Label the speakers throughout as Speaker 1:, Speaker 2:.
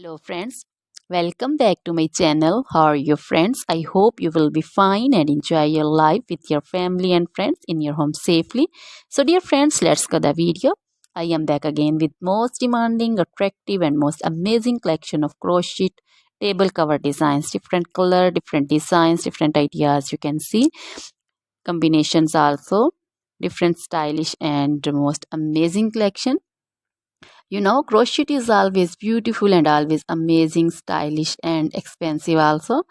Speaker 1: Hello friends, welcome back to my channel. How are you friends? I hope you will be fine and enjoy your life with your family and friends in your home safely. So dear friends, let's go the video. I am back again with most demanding, attractive and most amazing collection of crochet table cover designs. Different color, different designs, different ideas you can see. Combinations also. Different stylish and most amazing collection. Crochet is always beautiful and always amazing, stylish and expensive also.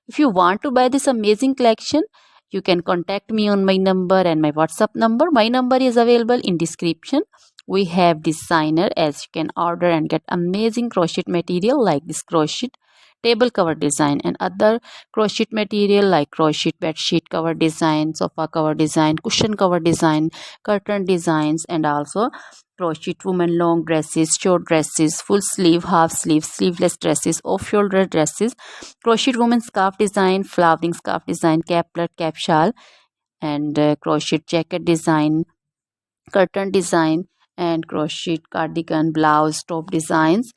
Speaker 1: If you want to buy this amazing collection, you can contact me on my number and my WhatsApp number. My number is available in description. We have designer as you can order and get amazing crochet material like this crochet table cover design and other crochet material like crochet bed sheet cover design, sofa cover design, cushion cover design, curtain designs, and also crochet women long dresses, short dresses, full sleeve, half sleeve, sleeveless dresses, off shoulder dresses, crochet woman scarf design, flowering scarf design, caplet, cap shawl, and crochet jacket design, curtain design, and crochet cardigan, blouse, top designs.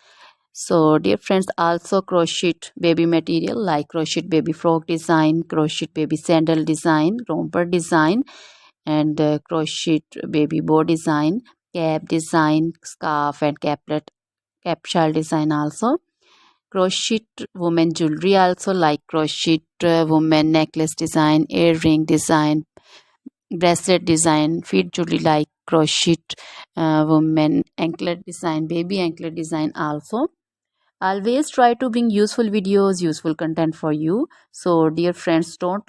Speaker 1: So dear friends, also crochet baby material like crochet baby frock design, crochet baby sandal design, romper design, and crochet baby bow design, cap design, scarf and caplet, cap shawl design also. Crochet woman jewelry also like crochet woman necklace design, earring design, bracelet design, feet jewelry like crochet woman anklet design, baby anklet design also. Always try to bring useful videos, useful content for you. So dear friends, don't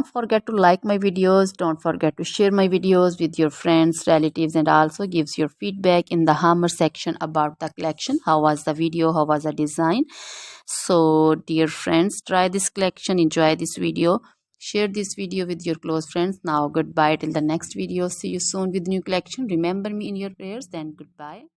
Speaker 1: forget to like my videos, don't forget to share my videos with your friends, relatives, and also gives your feedback in the hammer section about the collection. How was the video, how was the design? So dear friends, try this collection, enjoy this video, share this video with your close friends. Now goodbye till the next video. See you soon with new collection. Remember me in your prayers. Then goodbye.